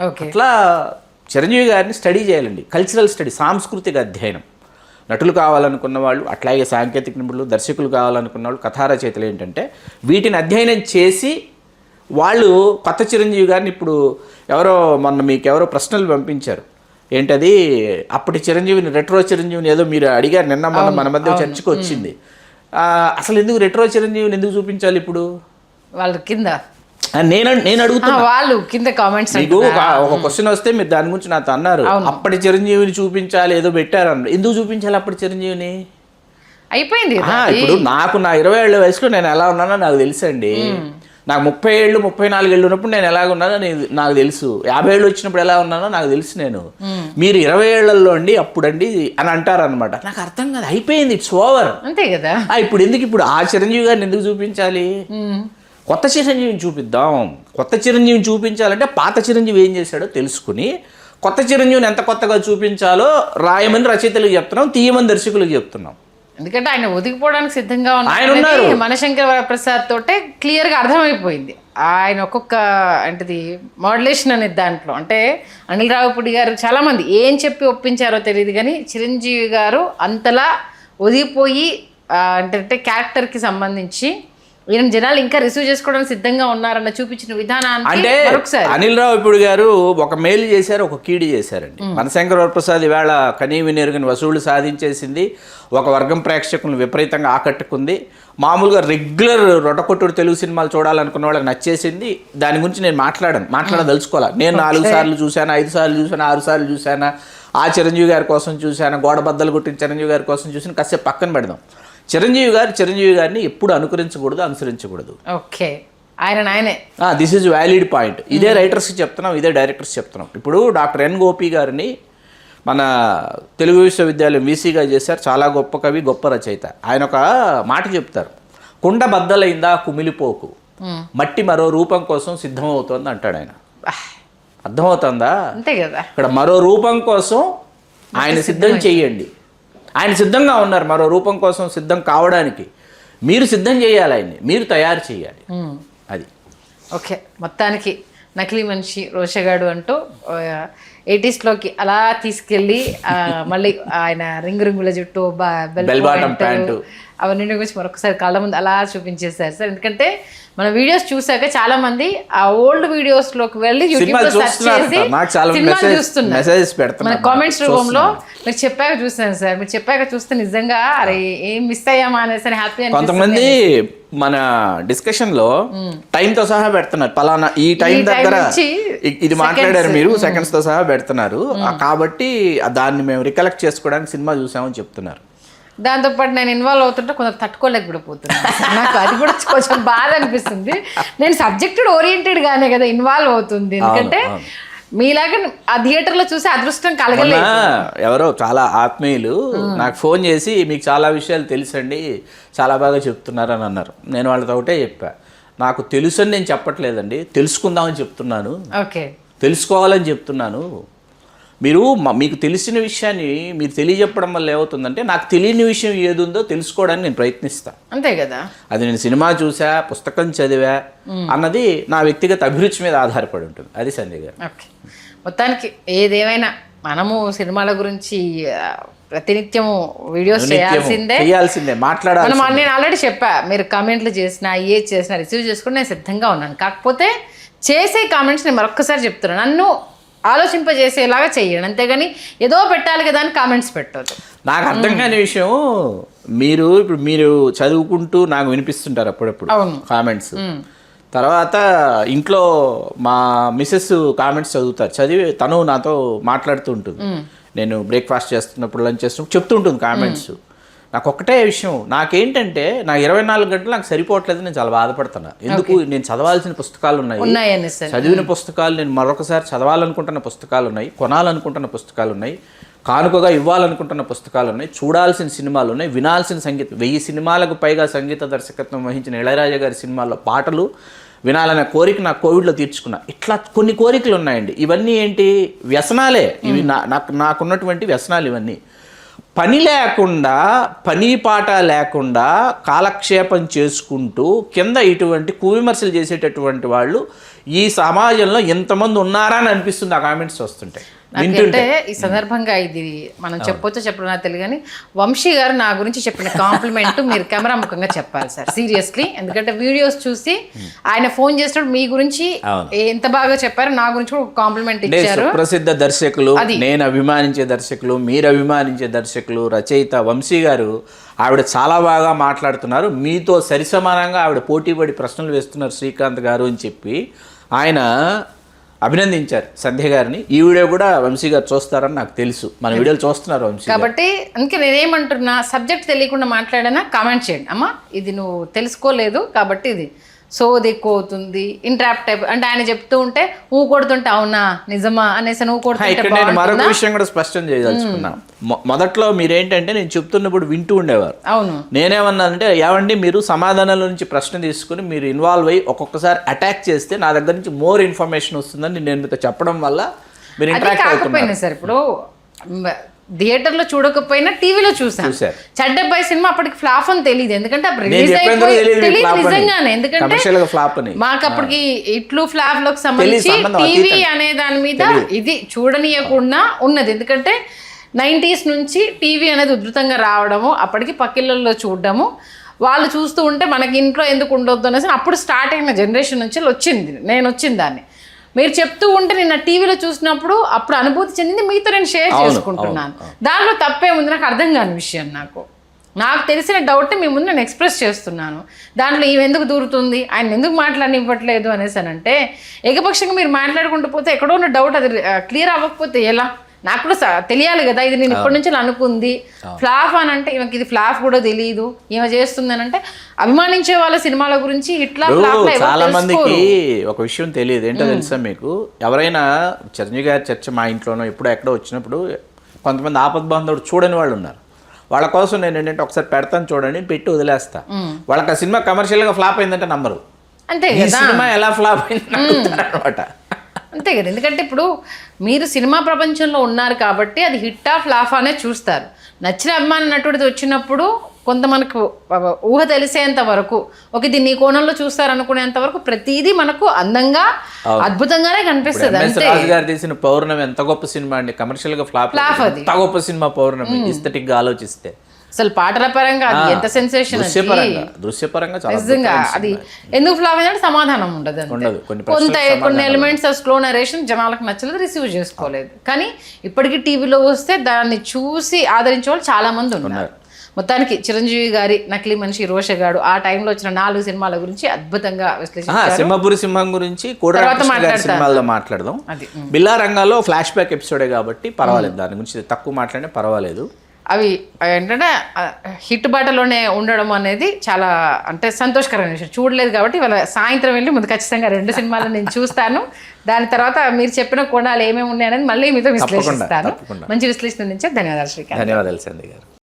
అట్లా చిరంజీవి గారిని స్టడీ చేయాలండి. కల్చరల్ స్టడీ, సాంస్కృతిక అధ్యయనం. నటులు కావాలనుకున్న వాళ్ళు, అట్లాగే సాంకేతిక నిపుణులు, దర్శకులు కావాలనుకున్న వాళ్ళు, కథా రచయితలు ఏంటంటే వీటిని అధ్యయనం చేసి వాళ్ళు కొత్త చిరంజీవి గారిని ఇప్పుడు మీకెవరో ప్రశ్నలు పంపించారు. ఏంటది, అప్పటి చిరంజీవిని, రెట్రో చిరంజీవిని ఏదో మీరు అడిగారు నిన్న మన మధ్య చర్చకు వచ్చింది. అసలు ఎందుకు రెట్రో చిరంజీవిని ఎందుకు చూపించాలి ఇప్పుడు వాళ్ళ కింద? నేను అడుగుతున్నా, వాళ్ళు కింద కామెంట్స్. మీకు ఒక క్వశ్చన్ వస్తే మీరు దాని గురించి నాతో అన్నారు, అప్పటి చిరంజీవిని చూపించాలి ఏదో పెట్టారు అన్నారు. ఎందుకు చూపించాలి అప్పటి చిరంజీవిని? అయిపోయింది ఇప్పుడు నాకు నా 20 ఏళ్ల వయసులో నేను ఎలా ఉన్నానో నాకు తెలుసండి. నాకు 30 ఏళ్ళు 34 ఏళ్ళు ఉన్నప్పుడు నేను ఎలాగ ఉన్నానో నాకు తెలుసు. 50 ఏళ్ళు వచ్చినప్పుడు ఎలా ఉన్నానో నాకు తెలుసు. మీరు 20 ఏళ్లలో అండి అప్పుడండి అని అంటారనమాట. నాకు అర్థం కాదు, అయిపోయింది, ఇట్స్ ఓవర్, అంతే కదా. ఇప్పుడు ఎందుకు ఇప్పుడు ఆ చిరంజీవి గారిని ఎందుకు చూపించాలి? కొత్త చిరంజీవిని చూపిద్దాం. కొత్త చిరంజీవిని చూపించాలంటే పాత చిరంజీవి ఏం చేశాడో తెలుసుకుని కొత్త చిరంజీవిని ఎంత కొత్తగా చూపించాలో రాయమని రచయితలకు చెప్తున్నాం, తీయమని దర్శకులకు చెప్తున్నాం. ఎందుకంటే ఆయన ఒదిగిపోవడానికి సిద్ధంగా ఉన్నారు. మనశంకర వరప్రసాద్ తోటే క్లియర్గా అర్థమైపోయింది ఆయన ఒక్కొక్క అంటది మోడ్యులేషన్ అనేది దాంట్లో. అంటే అనిల్ రావిపూడి గారు చాలామంది ఏం చెప్పి ఒప్పించారో తెలియదు, కానీ చిరంజీవి గారు అంతలా ఒదిగిపోయి అంటే క్యారెక్టర్కి సంబంధించి ఈయన జనాలు ఇంకా రిసీవ్ చేసుకోవడానికి సిద్ధంగా ఉన్నారన్న చూపించిన విధానాన్ని అంటే అనిల్ రావిపూడి గారు ఒక మేలు చేశారు, ఒక కీడు చేశారండి. మనశంకర వరప్రసాద్ ఈవేళ కనీవిని ఎరుగని వసూళ్లు సాధించేసింది, ఒక వర్గం ప్రేక్షకులను విపరీతంగా ఆకట్టుకుంది. మామూలుగా రెగ్యులర్ రొటకొట్టుడు తెలుగు సినిమాలు చూడాలనుకున్న వాళ్ళకి నచ్చేసింది. దాని గురించి నేను మాట్లాడదలుచుకోవాలి. నేను 4 సార్లు చూశాను, 5 సార్లు చూశాను, 6 సార్లు చూశాను. ఆ చిరంజీవి గారి కోసం చూశాను, గోడ బద్దలు కొట్టిన చిరంజీవి గారి కోసం చూసాను. కాసేపు పక్కన పెడదాం. చిరంజీవి గారిని ఎప్పుడు అనుకరించకూడదు, అనుసరించకూడదు. ఓకే, ఆయనే దిస్ ఈజ్ వ్యాలిడ్ పాయింట్. ఇదే రైటర్స్కి చెప్తున్నాం, ఇదే డైరెక్టర్స్ చెప్తున్నాం. ఇప్పుడు డాక్టర్ ఎన్ గోపి గారిని మన తెలుగు విశ్వవిద్యాలయం వీసీగా చేశారు. చాలా గొప్ప కవి, గొప్ప రచయిత. ఆయన ఒక మాట చెప్తారు, కుండ బద్దలైందా కుమిలిపోకు, మట్టి మరో రూపం కోసం సిద్ధమవుతోంది అంటాడు ఆయన. అర్థమవుతుందా? అంతే కదా. ఇక్కడ మరో రూపం కోసం ఆయన సిద్ధం చెయ్యండి. ఆయన సిద్ధంగా ఉన్నారు మరో రూపం కోసం సిద్ధం కావడానికి. మీరు సిద్ధం చేయాలి, ఆయన్ని మీరు తయారు చేయాలి. అది ఓకే. మొత్తానికి నకిలీ మనిషి రోషగాడు అంటూ 80s అలా తీసుకెళ్ళి మళ్ళీ ఆయన రింగుల జుట్టు, బెల్ బాటం ప్యాంటు అవన్నీ గురించి మరొకసారి కళ్ళ ముందు అలా చూపించేశారు సార్. ఎందుకంటే మన వీడియోస్ చూసాక చాలా మంది ఆ ఓల్డ్ వీడియోస్ లోకి వెళ్ళి యూట్యూబ్ లో సెర్చ్ చేసి సినిమాలు చూస్తున్నారు. మన కామెంట్స్ రూపంలో మీరు చెప్పాక చూసాను సార్. మీరు చెప్పాక చూస్తే నిజంగా అరే ఏం మిస్ అయ్యామా అనేసి హ్యాపీ అని. కొంతమంది మన డిస్కషన్ లో టైం తో సహా పెడుతున్నారు, పలానా ఈ టైం దగ్గర ఇది మాట్లాడారు మీరు, సెకండ్స్ తో సహా పెడుతున్నారు. కాబట్టి దాన్ని మేము రికలెక్ట్ చేసుకోవడానికి సినిమా చూసామని చెప్తున్నారు. దాంతోపాటు నేను ఇన్వాల్వ్ అవుతుంటే కొందరు తట్టుకోలేకపోతున్నాను. నాకు అది కూడా కొంచెం బాధ అనిపిస్తుంది. నేను సబ్జెక్టెడ్ ఓరియంటెడ్ గానే కదా ఇన్వాల్వ్ అవుతుంది. ఎందుకంటే మీలాగా ఆ థియేటర్లో చూసి అదృష్టం కలగలేదు. ఎవరో చాలా ఆత్మీయులు నాకు ఫోన్ చేసి మీకు చాలా విషయాలు తెలుసండి, చాలా బాగా చెప్తున్నారు అని అన్నారు. నేను వాళ్ళతో ఒకటే చెప్పా, నాకు తెలుసు అని నేను చెప్పట్లేదండి, తెలుసుకుందామని చెప్తున్నాను, తెలుసుకోవాలని చెప్తున్నాను. మీకు తెలిసిన విషయాన్ని మీరు తెలియజెప్పడం వల్ల ఏమవుతుందంటే నాకు తెలియని విషయం ఏది ఉందో తెలుసుకోవడానికి నేను ప్రయత్నిస్తాను. అంతే కదా. అది నేను సినిమా చూసా, పుస్తకం చదివా అన్నది నా వ్యక్తిగత అభిరుచి మీద ఆధారపడి ఉంటుంది. అది సంజయ్ గారు. ఓకే, మొత్తానికి ఏదేమైనా మనము సినిమాల గురించి ప్రతినిత్యము వీడియోస్ చేయాల్సిందే, మాట్లాడాలి. నేను ఆల్రెడీ చెప్పా, మీరు కామెంట్లు చేసినా చేసినా రిసీవ్ చేసుకుని నేను సిద్ధంగా ఉన్నాను. కాకపోతే చేసే కామెంట్స్ నేను మరొక్కసారి చెప్తున్నాను, నన్ను ఆలోచింపజేసేలాగా చెయ్యండి, అంతేగాని ఏదో పెట్టాలి కదా అని కామెంట్స్ పెట్టద్దు. నాకు అర్థం కాని విషయం, మీరు చదువుకుంటూ నాకు వినిపిస్తుంటారు అప్పుడప్పుడు కామెంట్స్. తర్వాత ఇంట్లో మా మిసెస్ కామెంట్స్ చదువుతారు, చదివి తను నాతో మాట్లాడుతూ ఉంటుంది. నేను బ్రేక్ఫాస్ట్ చేస్తున్నప్పుడు, లంచ్ చేస్తున్నప్పుడు చెప్తూ ఉంటుంది కామెంట్స్. నాకు ఒకటే విషయం, నాకేంటంటే నా 24 గంటలు నాకు సరిపోవట్లేదు, నేను చాలా బాధపడుతున్నా. ఎందుకు, నేను చదవాల్సిన పుస్తకాలు ఉన్నాయి, చదివిన పుస్తకాలు, నేను మరొకసారి చదవాలనుకుంటున్న పుస్తకాలు ఉన్నాయి, కొనాలనుకుంటున్న పుస్తకాలు ఉన్నాయి, కానుకగా ఇవ్వాలనుకుంటున్న పుస్తకాలు ఉన్నాయి, చూడాల్సిన సినిమాలు ఉన్నాయి, వినాల్సిన సంగీతం. 1000 సినిమాలకు పైగా సంగీత దర్శకత్వం వహించిన ఇళయరాజా గారి సినిమాల్లో పాటలు వినాలనే కోరిక నాకు కోవిడ్లో తీర్చుకున్నా. ఇట్లా కొన్ని కోరికలు ఉన్నాయండి. ఇవన్నీ ఏంటి, వ్యసనాలే ఇవి. నాకున్నటువంటి వ్యసనాలు ఇవన్నీ. పని లేకుండా, పని పాట లేకుండా కాలక్షేపం చేసుకుంటూ కింద ఇటువంటి కువిమర్శలు చేసేటటువంటి వాళ్ళు ఈ సమాజంలో ఎంతమంది ఉన్నారా అని అనిపిస్తుంది ఆ కామెంట్స్ వస్తుంటాయి. నాకంటే ఈ సందర్భంగా ఇది మనం చెప్పొచ్చో చెప్పడం నాకు తెలియదు కానీ వంశీ గారు నా గురించి చెప్పిన కాంప్లిమెంట్ మీరు కెమెరా ముఖంగా చెప్పాలి సార్, సీరియస్లీ. ఎందుకంటే వీడియోస్ చూసి ఆయన ఫోన్ చేసినప్పుడు మీ గురించి ఎంత బాగా చెప్పారు, నా గురించి కూడా కాంప్లిమెంట్ ఇచ్చారు. ప్రసిద్ధ దర్శకులు, నేను అభిమానించే దర్శకులు, మీరు అభిమానించే దర్శకులు, రచయిత వంశీ గారు ఆవిడ చాలా బాగా మాట్లాడుతున్నారు, మీతో సరిసమానంగా ఆవిడ పోటీపడి ప్రశ్నలు వేస్తున్నారు శ్రీకాంత్ గారు అని చెప్పి ఆయన అభినందించారు సంధ్య గారిని. ఈ వీడియో కూడా వంశీ గారు చూస్తారని నాకు తెలుసు, మన వీడియోలు చూస్తున్నారు వంశీ. కాబట్టి అందుకే నేనేమంటున్నా, సబ్జెక్ట్ తెలియకుండా మాట్లాడినా కామెంట్ చేయండి, అమ్మా ఇది నువ్వు తెలుసుకోలేదు కాబట్టి ఇది సోది ఎక్కువ అవుతుంది, ఇంట్రాప్ట్ టైప్ అంటే ఆయన చెప్తూ ఉంటే ఊ కొడుతుంటే అవునా నిజమా అనేసి నువ్వు కొడుతుంటే. నేను మరొక విషయం కూడా స్పష్టం చేయదలుచుకున్నా. మొదట్లో మీరేంటంటే నేను చెప్తున్నప్పుడు వింటూ ఉండేవారు. అవును, నేనేమన్నానంటే ఏమండి మీరు సమాధానాల నుంచి ప్రశ్న తీసుకుని మీరు ఇన్వాల్వ్ అయ్యి ఒక్కొక్కసారి అటాక్ చేస్తే నా దగ్గర నుంచి మోర్ ఇన్ఫర్మేషన్ వస్తుందని నేను మీతో చెప్పడం వల్ల మీరు ఇంటరాక్ట్ అవుతున్నారు. సార్ ఇప్పుడు థియేటర్లో చూడకపోయినా టీవీలో చూసాను. చెడ్డబ్బాయి సినిమా అప్పటికి ఫ్లాప్ అని తెలియదు, ఎందుకంటే అప్పుడు రిలీజ్ అయిపోయి తెలియదు నిజంగానే. ఎందుకంటే మాకు అప్పటికి ఇట్లు ఫ్లాప్ లోకి సంబంధించి టీవీ అనే దాని మీద ఇది చూడనీయకుండా ఉన్నది. ఎందుకంటే 90s నుంచి టీవీ అనేది ఉధృతంగా రావడము, అప్పటికి పక్కిళ్ళల్లో చూడడము, వాళ్ళు చూస్తూ ఉంటే మనకి ఇంట్లో ఎందుకు ఉండొద్దు అనేసి అప్పుడు స్టార్ట్ అయిన జనరేషన్ నుంచి వచ్చింది. నేను వచ్చిన దాన్ని మీరు చెప్తూ ఉంటే నేను టీవీలో చూసినప్పుడు అప్పుడు అనుభూతి చెందింది, మీతో నేను షేర్ చేసుకుంటున్నాను. దాంట్లో తప్పే ఉంది, నాకు అర్థం కాని విషయం. నాకు తెలిసిన డౌట్ మీ ముందు నేను ఎక్స్ప్రెస్ చేస్తున్నాను. దాంట్లో ఈమె ఎందుకు దూరుతుంది, ఆయన ఎందుకు మాట్లాడనివ్వట్లేదు అనేసి అంటే ఏకపక్షంగా మీరు మాట్లాడుకుంటూ పోతే ఎక్కడో ఉన్న డౌట్ అది క్లియర్ అవ్వకపోతే ఎలా? నాకు కూడా తెలియాలి కదా, ఇది నేను ఇప్పటి నుంచి అనుకుంది ఫ్లాప్ అని అంటే ఈమెకి ఇది ఫ్లాప్ కూడా తెలియదు, ఈమె చేస్తుంది అని అంటే అభిమానించే వాళ్ళ సినిమాల గురించి ఇట్లా చాలా మందికి ఒక విషయం తెలియదు. ఏంటో తెలుసా మీకు, ఎవరైనా చిరంజీవి గారి చర్చ మా ఇంట్లోనో ఎప్పుడో ఎక్కడో వచ్చినప్పుడు కొంతమంది ఆపద్బాంధవుడు చూడని వాళ్ళు ఉన్నారు. వాళ్ళ కోసం నేను ఏంటంటే ఒకసారి పెడతాను చూడండి, పెట్టి వదిలేస్తా. వాళ్ళకి ఆ సినిమా కమర్షియల్గా ఫ్లాప్ అయిందంటే నమ్మరు, అంతే ఈ సినిమా ఎలా ఫ్లాప్ అయింది అనమాట. అంతే కదా, ఎందుకంటే ఇప్పుడు మీరు సినిమా ప్రపంచంలో ఉన్నారు కాబట్టి అది హిట్టా ఫ్లాఫ్ అనే చూస్తారు. నచ్చిన అభిమాన నటుడిది వచ్చినప్పుడు కొంత మనకు ఊహ తెలిసేంత వరకు ఒక దీన్ని కోణంలో చూస్తారనుకునేంత వరకు ప్రతిదీ మనకు అందంగా అద్భుతంగానే కనిపిస్తుంది. అంతే. రాజు గారు తీసిన పౌర్ణమి ఎంత గొప్ప సినిమా అండి, కమర్షియల్ గా ఫ్లాప్ అది ఎంత గొప్ప సినిమా పౌర్ణమి, ఎస్థెటిక్ గా ఆలోచిస్తే అసలు పాటల పరంగా అది ఎంత సెన్సేషన్, దృశ్యపరంగా నిజంగా అది ఎందుకు ఫ్లాప్ అయిందంటే సమాధానం ఉండదు. కొన్ని ఎలిమెంట్స్ స్లో నరేషన్ జనాలకు నచ్చలేదు, రిసీవ్ చేసుకోలేదు. కానీ ఇప్పటికీ టీవీలో వస్తే దాన్ని చూసి ఆదరించే వాళ్ళు చాలా మంది ఉన్నారు. మొత్తానికి చిరంజీవి గారి నకిలీ మనిషి రోషగాడు ఆ టైంలో వచ్చిన 4 సినిమాల గురించి అద్భుతంగా విశ్లేషించారు. సింహపురి సింహం గురించి సినిమాల్లో మాట్లాడదాం. బిల్లా రంగాల్లో ఫ్లాష్ బ్యాక్ ఎపిసోడే కాబట్టి పర్వాలేదు, దాని గురించి తక్కువ మాట్లాడినా పర్వాలేదు. అవి ఏంటంటే హిట్ బాటలోనే ఉండడం అనేది చాలా అంటే సంతోషకరమైన విషయం. చూడలేదు కాబట్టి ఇవాళ సాయంత్రం వెళ్ళి ముందు ఖచ్చితంగా 2 సినిమాలు నేను చూస్తాను. దాని తర్వాత మీరు చెప్పిన కోణాలు ఏమేమి ఉన్నాయి అనేది మళ్ళీ మీతో విశ్లేషిస్తాను. మంచి విశ్లేషణ నుంచే ధన్యవాదాలు శ్రీకాంత్. ధన్యవాదాలు సంధ్య గారు.